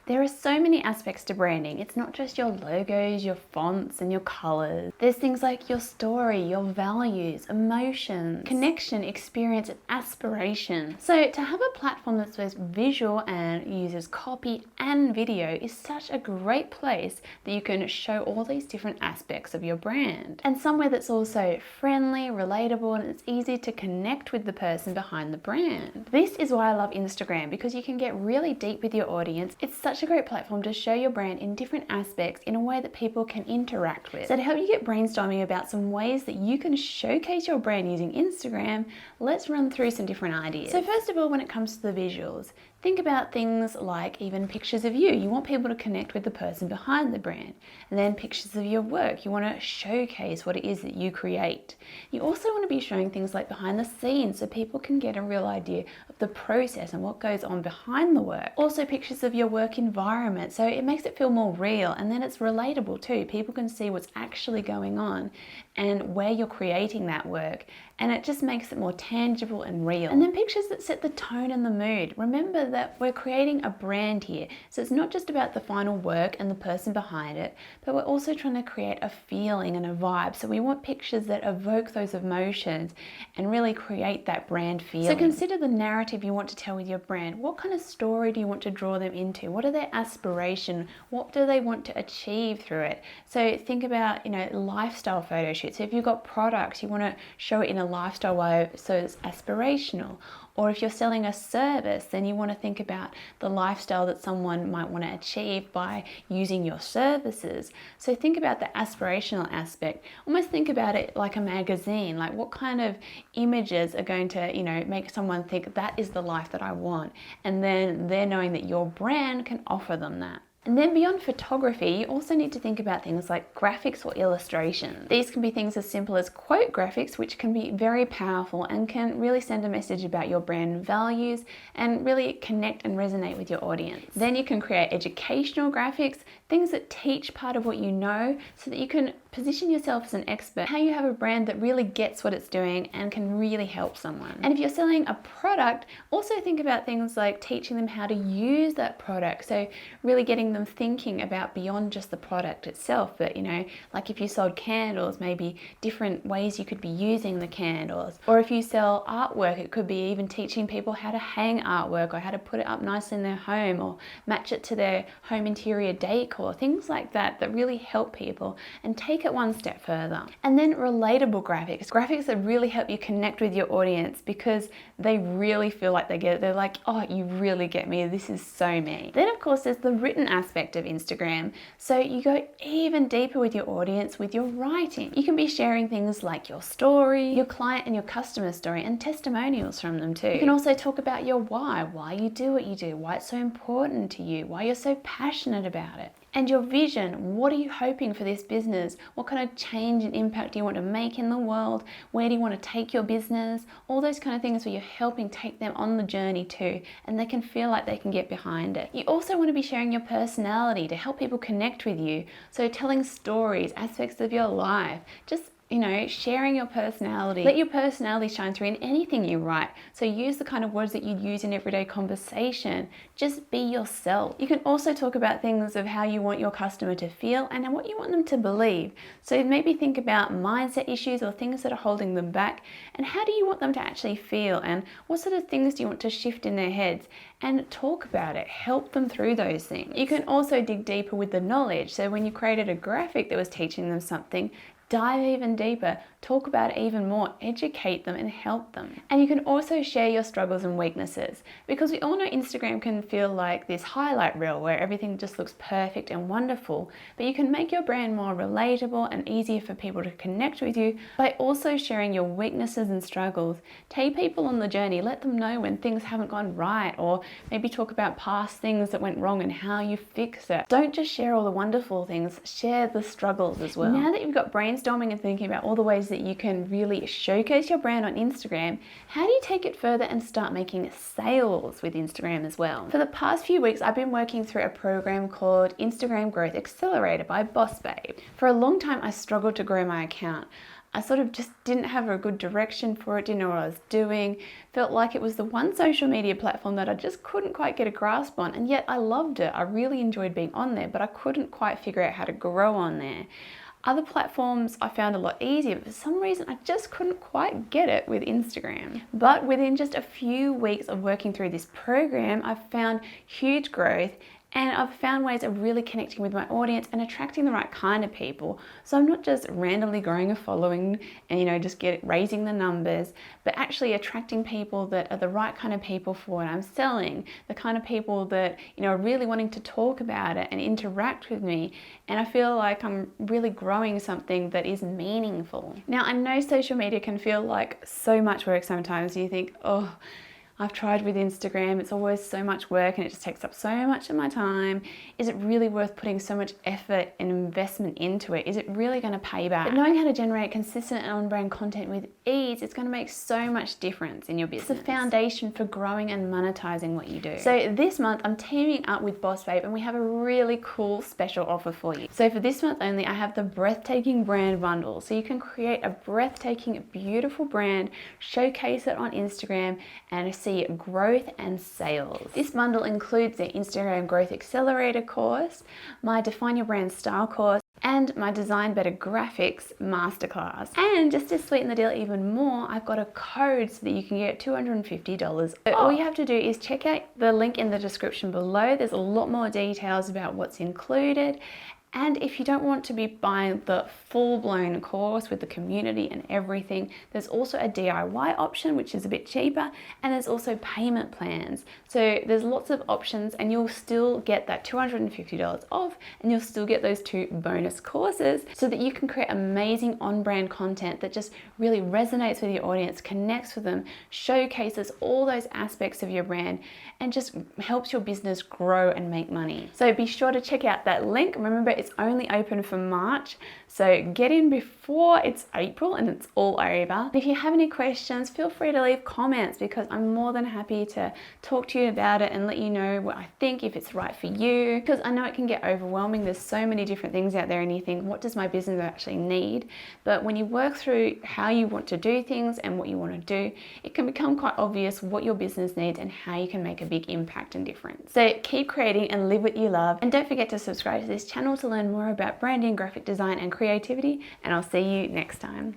There are so many aspects to branding. It's not just your logos, your fonts, and your colors. There's things like your story, your values, emotions, connection, experience, and aspiration. So to have a platform that's both visual and uses copy and video is such a great place that you can show all these different aspects of your brand. And somewhere that's also friendly, relatable, and it's easy to connect with the person behind the brand. This is why I love Instagram, because you can get really deep with your audience. It's such a great platform to show your brand in different aspects in a way that people can interact with. So to help you get brainstorming about some ways that you can showcase your brand using Instagram, let's run through some different ideas. So first of all, when it comes to the visuals, think about things like even pictures of you. You want people to connect with the person behind the brand. And then pictures of your work. You want to showcase what it is that you create. You also want to be showing things like behind the scenes so people can get a real idea of the process and what goes on behind the work. Also pictures of your work environment, so it makes it feel more real, and then it's relatable too. People can see what's actually going on and where you're creating that work, and it just makes it more tangible and real. And then pictures that set the tone and the mood. Remember that we're creating a brand here, so it's not just about the final work and the person behind it, but we're also trying to create a feeling and a vibe. So we want pictures that evoke those emotions and really create that brand feeling. So consider the narrative you want to tell with your brand. What kind of story do you want to draw them into? What are their aspirations? What do they want to achieve through it? So think about, lifestyle photo shoots. So if you've got products, you want to show it in a lifestyle way, so it's aspirational. Or if you're selling a service, then you want to think about the lifestyle that someone might want to achieve by using your services. So think about the aspirational aspect. Almost think about it like a magazine, like what kind of images are going to, make someone think that is the life that I want. And then they're knowing that your brand can offer them that. And then beyond photography, you also need to think about things like graphics or illustrations. These can be things as simple as quote graphics, which can be very powerful and can really send a message about your brand values and really connect and resonate with your audience. Then you can create educational graphics, things that teach part of what you know so that you can position yourself as an expert, how you have a brand that really gets what it's doing and can really help someone. And if you're selling a product, also think about things like teaching them how to use that product. So really getting them thinking about beyond just the product itself, but like if you sold candles, maybe different ways you could be using the candles. Or if you sell artwork, it could be even teaching people how to hang artwork or how to put it up nicely in their home or match it to their home interior decor, things like that that really help people and take it one step further. And then relatable graphics that really help you connect with your audience because they really feel like they get it. They're like, oh, you really get me, this is so me. Then of course there's the written aspect of Instagram. So you go even deeper with your audience with your writing. You can be sharing things like your story, your client and your customer story, and testimonials from them too. You can also talk about your why you do what you do, why it's so important to you, why you're so passionate about it. And your vision, what are you hoping for this business? What kind of change and impact do you want to make in the world? Where do you want to take your business? All those kind of things where you're helping take them on the journey too, and they can feel like they can get behind it. You also want to be sharing your personality to help people connect with you. So telling stories, aspects of your life, just sharing your personality. Let your personality shine through in anything you write. So use the kind of words that you'd use in everyday conversation. Just be yourself. You can also talk about things of how you want your customer to feel and what you want them to believe. So maybe think about mindset issues or things that are holding them back, and how do you want them to actually feel, and what sort of things do you want to shift in their heads, and talk about it. Help them through those things. You can also dig deeper with the knowledge. So when you created a graphic that was teaching them something, dive even deeper, talk about it even more, educate them and help them. And you can also share your struggles and weaknesses, because we all know Instagram can feel like this highlight reel where everything just looks perfect and wonderful, but you can make your brand more relatable and easier for people to connect with you by also sharing your weaknesses and struggles. Take people on the journey, let them know when things haven't gone right, or maybe talk about past things that went wrong and how you fix it. Don't just share all the wonderful things, share the struggles as well. Now that you've got brainstorming and thinking about all the ways that you can really showcase your brand on Instagram, how do you take it further and start making sales with Instagram as well? For the past few weeks, I've been working through a program called Instagram Growth Accelerator by Boss Babe. For a long time, I struggled to grow my account. I sort of just didn't have a good direction for it, didn't know what I was doing, felt like it was the one social media platform that I just couldn't quite get a grasp on, and yet I loved it. I really enjoyed being on there, but I couldn't quite figure out how to grow on there. Other platforms I found a lot easier, but for some reason I just couldn't quite get it with Instagram. But within just a few weeks of working through this program, I've found huge growth, and I've found ways of really connecting with my audience and attracting the right kind of people. So I'm not just randomly growing a following and just raising the numbers, but actually attracting people that are the right kind of people for what I'm selling, the kind of people that are really wanting to talk about it and interact with me. And I feel like I'm really growing something that is meaningful. Now, I know social media can feel like so much work sometimes. You think, oh, I've tried with Instagram, it's always so much work and it just takes up so much of my time. Is it really worth putting so much effort and investment into it? Is it really going to pay back? But knowing how to generate consistent and on-brand content with ease, it's going to make so much difference in your business. It's the foundation for growing and monetizing what you do. So this month I'm teaming up with Boss Babe and we have a really cool special offer for you. So for this month only, I have the Breathtaking Brand Bundle. So you can create a breathtaking, beautiful brand, showcase it on Instagram, and see growth and sales. This bundle includes the Instagram Growth Accelerator course, my Define Your Brand Style course, and my Design Better Graphics masterclass. And just to sweeten the deal even more, I've got a code so that you can get $250 off. So all you have to do is check out the link in the description below. There's a lot more details about what's included. And if you don't want to be buying the full-blown course with the community and everything, there's also a DIY option, which is a bit cheaper, and there's also payment plans. So there's lots of options and you'll still get that $250 off, and you'll still get those 2 bonus courses so that you can create amazing on-brand content that just really resonates with your audience, connects with them, showcases all those aspects of your brand, and just helps your business grow and make money. So be sure to check out that link. Remember, it's only open for March, so get in before it's April and it's all over. If you have any questions, feel free to leave comments because I'm more than happy to talk to you about it and let you know what I think, if it's right for you, because I know it can get overwhelming. There's so many different things out there and you think, what does my business actually need? But when you work through how you want to do things and what you want to do, it can become quite obvious what your business needs and how you can make a big impact and difference. So keep creating and live what you love, and don't forget to subscribe to this channel to learn more about branding, graphic design and creativity, and I'll see you next time.